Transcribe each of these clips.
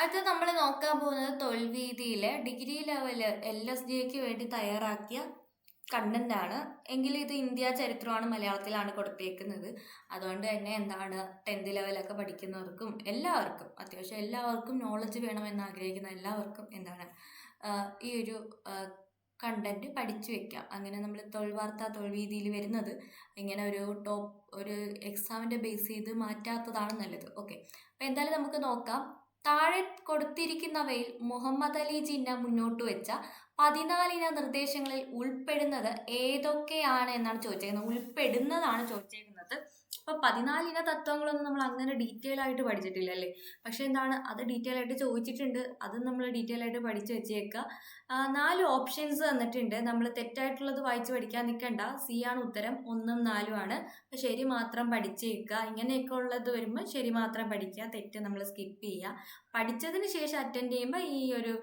അത് നമ്മൾ നോക്കാൻ പോകുന്നത് തൊഴിൽവീതിയിലെ ഡിഗ്രി ലെവല് LSDക്ക് വേണ്ടി തയ്യാറാക്കിയ കണ്ടന്റ് ആണ്. എങ്കിലും ഇത് ഇന്ത്യ ചരിത്രമാണ്, മലയാളത്തിലാണ് കൊടുത്തേക്കുന്നത്. അതുകൊണ്ട് തന്നെ 10th ലെവലൊക്കെ പഠിക്കുന്നവർക്കും എല്ലാവർക്കും, അത്യാവശ്യം എല്ലാവർക്കും നോളജ് വേണമെന്ന് ആഗ്രഹിക്കുന്ന എല്ലാവർക്കും ഈ ഒരു കണ്ടന്റ് പഠിച്ചു വെക്കാം. അങ്ങനെ നമ്മൾ തൊഴിൽ വാർത്ത തൊഴിൽവീതിയിൽ വരുന്നത് ഇങ്ങനെ ഒരു എക്സാമിന്റെ ബേസ് ചെയ്ത് മാറ്റാത്തതാണ് നല്ലത്. ഓക്കെ, അപ്പം എന്തായാലും നമുക്ക് നോക്കാം. താഴെ കൊടുത്തിരിക്കുന്നവയിൽ മുഹമ്മദ് അലി ജിന്ന മുന്നോട്ട് വെച്ച 14 നിർദ്ദേശങ്ങളിൽ ഉൾപ്പെടുന്നത് ഏതൊക്കെയാണ് എന്നാണ് ചോദിച്ചേക്കുന്നത്. ഉൾപ്പെടുന്നതാണ് ചോദിച്ചേക്കുന്നത്. അപ്പൊ 14 തത്വങ്ങളൊന്നും നമ്മൾ അങ്ങനെ ഡീറ്റെയിൽ ആയിട്ട് പഠിച്ചിട്ടില്ല അല്ലേ. പക്ഷെ അത് ഡീറ്റെയിൽ ആയിട്ട് ചോദിച്ചിട്ടുണ്ട്. അത് നമ്മൾ ഡീറ്റെയിൽ ആയിട്ട് പഠിച്ചു വെച്ചേക്കുക. 4 ഓപ്ഷൻസ് തന്നിട്ടുണ്ട്. നമ്മൾ തെറ്റായിട്ടുള്ളത് വായിച്ച് പഠിക്കാൻ നിൽക്കണ്ട. സി ആണ് ഉത്തരം, 1ഉം 4ഉം ആണ്. അപ്പൊ ശരി മാത്രം പഠിച്ചേക്കുക. ഇങ്ങനെയൊക്കെ ഉള്ളത് വരുമ്പോൾ ശരി മാത്രം പഠിക്കുക, തെറ്റ് നമ്മൾ സ്കിപ്പ് ചെയ്യുക. പഠിച്ചതിന് ശേഷം അറ്റൻഡ് ചെയ്യുമ്പോൾ ഈ ഒരു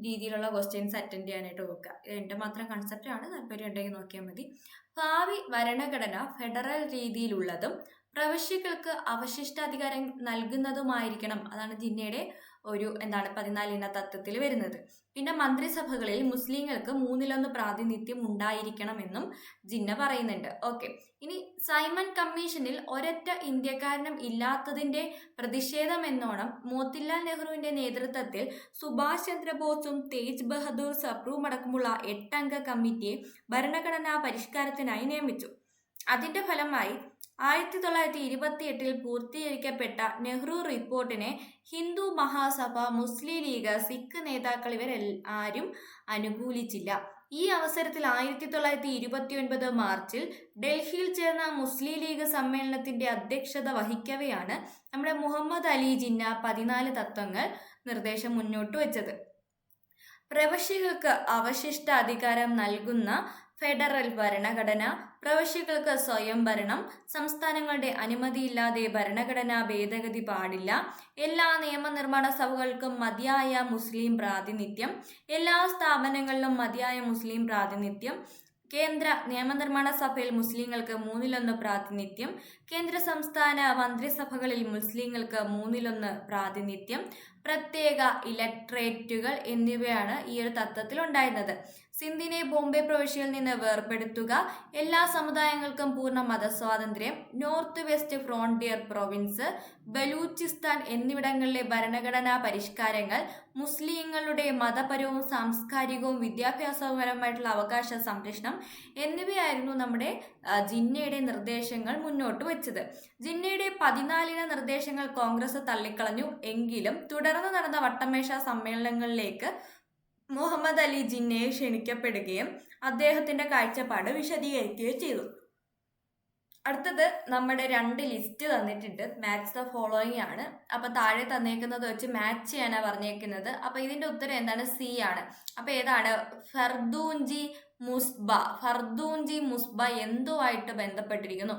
രീതിയിലുള്ള ക്വസ്റ്റ്യൻസ് അറ്റൻഡ് ചെയ്യാനായിട്ട് നോക്കുക. എൻ്റെ മാത്രം കൺസെപ്റ്റാണ്, താല്പര്യം ഉണ്ടെങ്കിൽ നോക്കിയാൽ മതി. ഭാവി ഭരണഘടന ഫെഡറൽ രീതിയിലുള്ളതും പ്രവിശ്യകൾക്ക് അവശിഷ്ടാധികാരം നൽകുന്നതുമായിരിക്കണം. അതാണ് ജിന്നയുടെ ഒരു 14 തത്വത്തിൽ വരുന്നത്. പിന്നെ മന്ത്രിസഭകളിൽ മുസ്ലിങ്ങൾക്ക് 1/3 പ്രാതിനിധ്യം ഉണ്ടായിരിക്കണമെന്നും ജിന്ന പറയുന്നുണ്ട്. ഓക്കെ, ഇനി സൈമൺ കമ്മീഷനിൽ ഒരൊറ്റ ഇന്ത്യക്കാരനും ഇല്ലാത്തതിന്റെ പ്രതിഷേധം എന്നോണം മോത്തിലാൽ നെഹ്റുവിന്റെ നേതൃത്വത്തിൽ സുഭാഷ് ചന്ദ്രബോസും തേജ് ബഹദൂർ സപ്രുവും അടക്കമുള്ള 8 അംഗ കമ്മിറ്റിയെ ഭരണഘടനാ പരിഷ്കാരത്തിനായി നിയമിച്ചു. അതിന്റെ ഫലമായി 1928 പൂർത്തീകരിക്കപ്പെട്ട നെഹ്റു റിപ്പോർട്ടിനെ ഹിന്ദു മഹാസഭ, മുസ്ലിം ലീഗ്, സിഖ് നേതാക്കൾ ആരും അനുകൂലിച്ചില്ല. ഈ അവസരത്തിൽ 1929 മാർച്ചിൽ ഡൽഹിയിൽ ചേർന്ന മുസ്ലിം ലീഗ് സമ്മേളനത്തിന്റെ അധ്യക്ഷത വഹിക്കവെയാണ് നമ്മുടെ മുഹമ്മദ് അലി ജിന്ന 14 തത്വങ്ങൾ നിർദ്ദേശം മുന്നോട്ട് വെച്ചത്. പ്രവിശ്യകൾക്ക് അവശിഷ്ട അധികാരം നൽകുന്ന ഫെഡറൽ ഭരണഘടന, പ്രവിശ്യകൾക്ക് സ്വയം ഭരണം, സംസ്ഥാനങ്ങളുടെ അനുമതിയില്ലാതെ ഭരണഘടനാ ഭേദഗതി പാടില്ല, എല്ലാ നിയമനിർമ്മാണ സഭകൾക്കും മതിയായ മുസ്ലിം പ്രാതിനിധ്യം, എല്ലാ സ്ഥാപനങ്ങളിലും മതിയായ മുസ്ലിം പ്രാതിനിധ്യം, കേന്ദ്ര നിയമനിർമ്മാണ സഭയിൽ മുസ്ലിങ്ങൾക്ക് 1/3 പ്രാതിനിധ്യം, കേന്ദ്ര സംസ്ഥാന മന്ത്രിസഭകളിൽ മുസ്ലിങ്ങൾക്ക് 1/3 പ്രാതിനിധ്യം, പ്രത്യേക ഇലക്ട്രേറ്റുകൾ എന്നിവയാണ് ഈ ഒരു തത്വത്തിൽ ഉണ്ടായിരുന്നത്. സിന്ധിനെ ബോംബെ പ്രവിശ്യയിൽ നിന്ന് വേർപെടുത്തുക, എല്ലാ സമുദായങ്ങൾക്കും പൂർണ്ണ മതസ്വാതന്ത്ര്യം, North West Frontier Province, Baluchistan എന്നിവിടങ്ങളിലെ ഭരണഘടനാ പരിഷ്കാരങ്ങൾ, മുസ്ലിങ്ങളുടെ മതപരവും സാംസ്കാരികവും വിദ്യാഭ്യാസപരമായിട്ടുള്ള അവകാശ സംരക്ഷണം എന്നിവയായിരുന്നു നമ്മുടെ ജിന്നയുടെ നിർദ്ദേശങ്ങൾ മുന്നോട്ട് വെച്ചത്. ജിന്നയുടെ 14 നിർദ്ദേശങ്ങൾ കോൺഗ്രസ് തള്ളിക്കളഞ്ഞു. എങ്കിലും തുടർന്ന് നടന്ന വട്ടമേശ സമ്മേളനങ്ങളിലേക്ക് മുഹമ്മദ് അലി ജിന്നയെ ക്ഷണിക്കപ്പെടുകയും അദ്ദേഹത്തിന്റെ കാഴ്ചപ്പാട് വിശദീകരിക്കുകയും ചെയ്തു. അടുത്തത് നമ്മുടെ 2 ലിസ്റ്റ് തന്നിട്ടുണ്ട്. മാച്ച് ദ ഫോളോയിങ് ആണ്. അപ്പൊ താഴെ തന്നേക്കുന്നത് വെച്ച് മാച്ച് ചെയ്യാനാണ് പറഞ്ഞേക്കുന്നത്. അപ്പൊ ഇതിന്റെ ഉത്തരം എന്താണ്? സി ആണ്. അപ്പൊ ഏതാണ്? ഫർദൂൻജി മുസ്ബ എന്തുമായിട്ട് ബന്ധപ്പെട്ടിരിക്കുന്നു?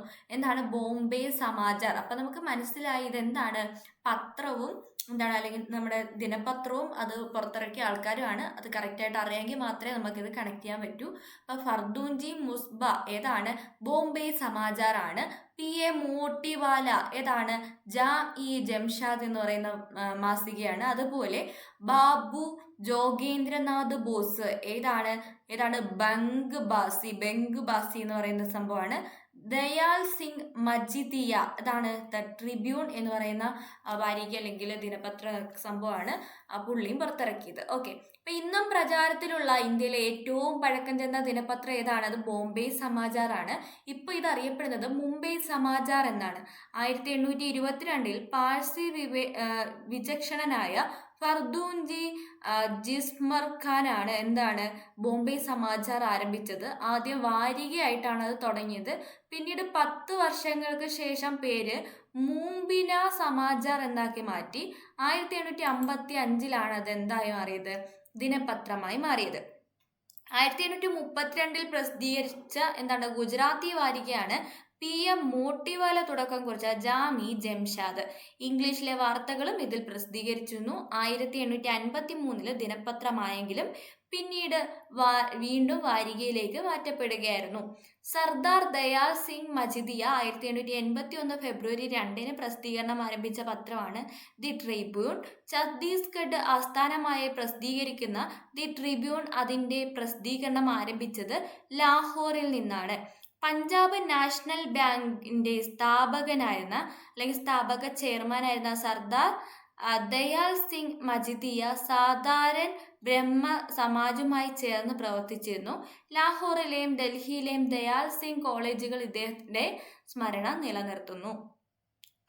ബോംബെ സമാചാർ. അപ്പൊ നമുക്ക് മനസ്സിലായി ഇതെന്താണ്? പത്രവും അല്ലെങ്കിൽ നമ്മുടെ ദിനപത്രവും അത് പുറത്തിറക്കിയ ആൾക്കാരുമാണ്. അത് കറക്റ്റായിട്ട് അറിയാമെങ്കിൽ മാത്രമേ നമുക്കിത് കണക്ട് ചെയ്യാൻ പറ്റൂ. അപ്പൊ ഫർദൂൻജി മുസ്ബ ഏതാണ്? ബോംബെ സമാചാർ ആണ്. PA മോട്ടിവാല ഏതാണ്? ജംഷാദ് എന്ന് പറയുന്ന മാസികയാണ്. അതുപോലെ ബാബു ജോഗേന്ദ്രനാഥ് ബോസ് ഏതാണ്? ബംഗ് ബാസി എന്ന് പറയുന്ന സംഭവമാണ്. ദയാൽ സിംഗ് മജിദിയ ദ ട്രിബ്യൂൺ എന്ന് പറയുന്ന വാരിക അല്ലെങ്കിൽ ദിനപത്ര സംഭവമാണ് പുള്ളിയും പുറത്തിറക്കിയത്. ഓക്കെ, അപ്പൊ ഇന്നും പ്രചാരത്തിലുള്ള ഇന്ത്യയിലെ ഏറ്റവും പഴക്കം ചെന്ന ദിനപത്രം ഏതാണ്? അത് ബോംബെ സമാചാർ ആണ്. ഇപ്പൊ ഇത് അറിയപ്പെടുന്നത് മുംബൈ സമാചാർ എന്നാണ്. 1822 പാഴ്സി വിചക്ഷണനായ ഫർദൂൻജി ജിസ്മർ ഖാൻ ആണ് ബോംബെ സമാചാർ ആരംഭിച്ചത്. ആദ്യം വാരികയായിട്ടാണ് അത് തുടങ്ങിയത്. പിന്നീട് 10 വർഷങ്ങൾക്ക് ശേഷം പേര് മുംബിന സമാചാർ എന്നാക്കി മാറ്റി. 1855 അത് എന്തായി മാറിയത്? ദിനപത്രമായി മാറിയത്. 1832 പ്രസിദ്ധീകരിച്ച ഗുജറാത്തി വാരികയാണ് PM മോട്ടിവാല തുടക്കം കുറിച്ച ജാമി ജംഷാദ്. ഇംഗ്ലീഷിലെ വാർത്തകളും ഇതിൽ പ്രസിദ്ധീകരിച്ചിരുന്നു. 1853 ദിനപത്രമായെങ്കിലും പിന്നീട് വീണ്ടും വാരികയിലേക്ക് മാറ്റപ്പെടുകയായിരുന്നു. സർദാർ ദയാൽ സിംഗ് മജിദിയ 1881 ഫെബ്രുവരി 2 പ്രസിദ്ധീകരണം ആരംഭിച്ച പത്രമാണ് ദി ട്രിബ്യൂൺ. ഛത്തീസ്ഗഡ് ആസ്ഥാനമായി പ്രസിദ്ധീകരിക്കുന്ന ദി ട്രിബ്യൂൺ അതിൻ്റെ പ്രസിദ്ധീകരണം ആരംഭിച്ചത് ലാഹോറിൽ നിന്നാണ്. പഞ്ചാബ് നാഷണൽ ബാങ്കിന്റെ സ്ഥാപക ചെയർമാനായിരുന്ന സർദാർ ദയാൽ സിംഗ് മജിദിയ സാധാരൺ ബ്രഹ്മ സമാജുമായി ചേർന്ന് പ്രവർത്തിച്ചിരുന്നു. ലാഹോറിലെയും ഡൽഹിയിലെയും ദയാൽ സിംഗ് കോളേജുകൾ ഇദ്ദേഹത്തിന്റെ സ്മരണ നിലനിർത്തുന്നു.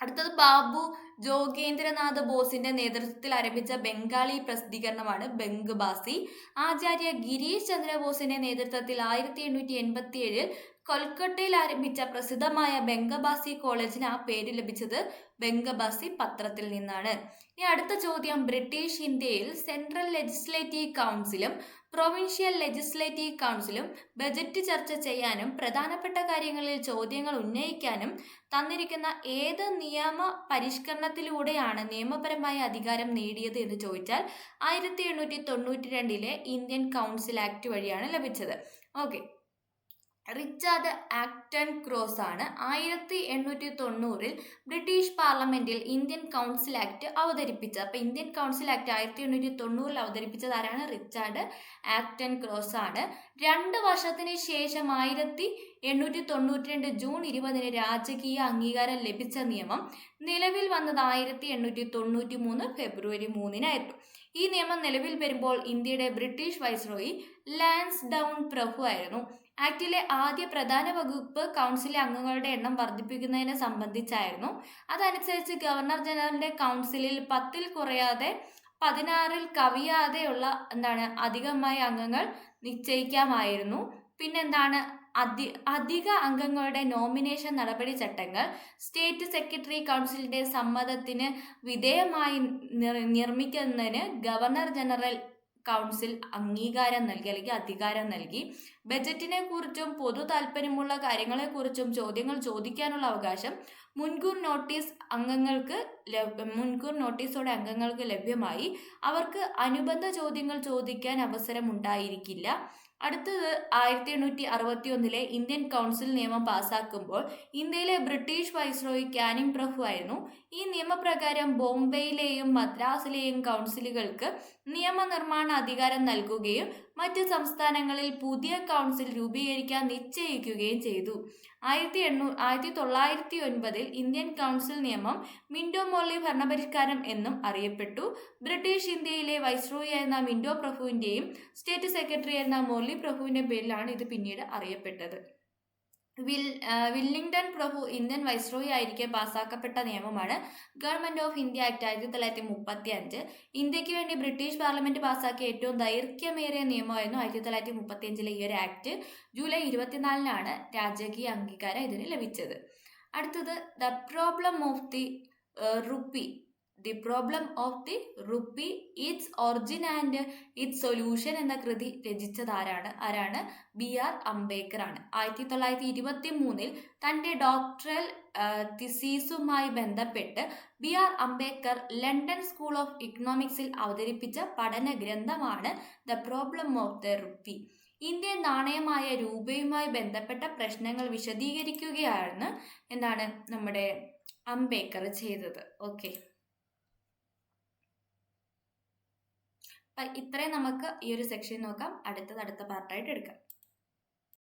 അടുത്തത് ബാബു ജോഗേന്ദ്രനാഥ് ബോസിന്റെ നേതൃത്വത്തിൽ ആരംഭിച്ച ബംഗാളി പ്രസിദ്ധീകരണമാണ് ബംഗ്ബാസി. ആചാര്യ ഗിരീഷ് ചന്ദ്ര ബോസിന്റെ നേതൃത്വത്തിൽ 1887 കൊൽക്കത്തയിൽ ആരംഭിച്ച പ്രസിദ്ധമായ ബംഗബാസി കോളേജിന് ആ പേര് ലഭിച്ചത് ബംഗബാസി പത്രത്തിൽ നിന്നാണ്. ഇനി അടുത്ത ചോദ്യം, ബ്രിട്ടീഷ് ഇന്ത്യയിൽ സെൻട്രൽ ലെജിസ്ലേറ്റീവ് കൗൺസിലും പ്രൊവിൻഷ്യൽ ലെജിസ്ലേറ്റീവ് കൗൺസിലും ബജറ്റ് ചർച്ച ചെയ്യാനും പ്രധാനപ്പെട്ട കാര്യങ്ങളിൽ ചോദ്യങ്ങൾ ഉന്നയിക്കാനും തന്നിരിക്കുന്ന ഏത് നിയമ പരിഷ്കരണത്തിലൂടെയാണ് നിയമപരമായ അധികാരം നേടിയത് എന്ന് ചോദിച്ചാൽ 1892 ഇന്ത്യൻ കൗൺസിൽ ആക്ട് വഴിയാണ് ലഭിച്ചത്. ഓക്കെ, റിച്ചാർഡ് ആക്ടൺ ക്രോസ് ആണ് 1890 ബ്രിട്ടീഷ് പാർലമെന്റിൽ ഇന്ത്യൻ കൗൺസിൽ ആക്ട് അവതരിപ്പിച്ചത്. അപ്പൊ ഇന്ത്യൻ കൗൺസിൽ ആക്ട് 1890 അവതരിപ്പിച്ചത് ആരാണ്? റിച്ചാർഡ് ആക്ടൺ ക്രോസ് ആണ്. 2 വർഷത്തിന് ശേഷം 1892 ജൂൺ 20 രാജകീയ അംഗീകാരം ലഭിച്ച നിയമം നിലവിൽ വന്നത് 1893 ഫെബ്രുവരി 3 ഈ നിയമം നിലവിൽ വരുമ്പോൾ ഇന്ത്യയുടെ ബ്രിട്ടീഷ് വൈസ്രോയി ലാൻസ്ഡൗൺ പ്രഭു ആയിരുന്നു. ആക്ടിലെ ആദ്യ പ്രധാന വകുപ്പ് കൗൺസിലെ അംഗങ്ങളുടെ എണ്ണം വർദ്ധിപ്പിക്കുന്നതിനെ സംബന്ധിച്ചായിരുന്നു. അതനുസരിച്ച് ഗവർണർ ജനറലിന്റെ കൗൺസിലിൽ 10-ൽ കുറയാതെ 16-ൽ കവിയാതെയുള്ള അധികമായ അംഗങ്ങൾ നിശ്ചയിക്കാമായിരുന്നു. പിന്നെന്താണ് അധിക അംഗങ്ങളുടെ നോമിനേഷൻ നടപടി ചട്ടങ്ങൾ സ്റ്റേറ്റ് സെക്രട്ടറി കൗൺസിലിന്റെ സമ്മതത്തിന് വിധേയമായി നിർമ്മിക്കുന്നതിന് ഗവർണർ ജനറൽ കൗൺസിൽ അംഗീകാരം നൽകി അല്ലെങ്കിൽ അധികാരം നൽകി. ബജറ്റിനെ കുറിച്ചും പൊതു താല്പര്യമുള്ള കാര്യങ്ങളെക്കുറിച്ചും ചോദ്യങ്ങൾ ചോദിക്കാനുള്ള അവകാശം മുൻകൂർ നോട്ടീസോടെ അംഗങ്ങൾക്ക് ലഭ്യമായി. അവർക്ക് അനുബന്ധ ചോദ്യങ്ങൾ ചോദിക്കാൻ അവസരം ഉണ്ടായിരിക്കില്ല. അടുത്തത് 1861 ഇന്ത്യൻ കൗൺസിൽ നിയമം പാസാക്കുമ്പോൾ ഇന്ത്യയിലെ ബ്രിട്ടീഷ് വൈസ്രോയി കാനിങ് പ്രഭു ആയിരുന്നു. ഈ നിയമപ്രകാരം ബോംബെയിലെയും മദ്രാസിലെയും കൗൺസിലുകൾക്ക് നിയമനിർമ്മാണ അധികാരം നൽകുകയും മറ്റ് സംസ്ഥാനങ്ങളിൽ പുതിയ കൗൺസിൽ രൂപീകരിക്കാൻ നിശ്ചയിക്കുകയും ചെയ്തു. 1909 ഇന്ത്യൻ കൗൺസിൽ നിയമം മിന്റോ മോർലി ഭരണപരിഷ്കാരം എന്നും അറിയപ്പെട്ടു. ബ്രിട്ടീഷ് ഇന്ത്യയിലെ വൈസ്രോയി ആയിരുന്ന മിന്റോ പ്രഭുവിന്റെയും സ്റ്റേറ്റ് സെക്രട്ടറി ആയിരുന്ന മോർലി പ്രഭുവിന്റെ പേരിലാണ് ഇത് പിന്നീട് അറിയപ്പെട്ടത്. വില്ലിംഗ്ടൺ പ്രഭു ഇന്ത്യൻ വൈസ്രോയി ആയിരിക്കെ പാസാക്കപ്പെട്ട നിയമമാണ് ഗവൺമെന്റ് ഓഫ് ഇന്ത്യ ആക്ട് 1935. ഇന്ത്യക്ക് വേണ്ടി ബ്രിട്ടീഷ് പാർലമെന്റ് പാസാക്കിയ ഏറ്റവും ദൈർഘ്യമേറിയ നിയമമായിരുന്നു 1935 ഈ ഒരു ആക്ട്. ജൂലൈ 24 രാജകീയ അംഗീകാരം ഇതിന് ലഭിച്ചത്. അടുത്തത് the problem of the rupee its origin and it's solution എന്ന കൃതി രചിച്ചത് ആരാണ്? BR അംബേദ്കർ ആണ്. 1923 തന്റെ ഡോക്ടറൽ തിസീസുമായി ബന്ധപ്പെട്ട് BR Ambedkar London school of ഇക്കണോമിക്സിൽ അവതരിപ്പിച്ച പഠന ഗ്രന്ഥമാണ് the problem of the rupee. Indian നാണയമായ രൂപയുമായി ബന്ധപ്പെട്ട പ്രശ്നങ്ങൾ വിശദീകരിക്കുകയാണ് നമ്മുടെ അംബേദ്കർ ചെയ്തത്. ഓക്കെ, ഇത്രയും നമുക്ക് ഈ ഒരു സെക്ഷൻ നോക്കാം. അടുത്ത പാർട്ടായിട്ട് എടുക്കാം.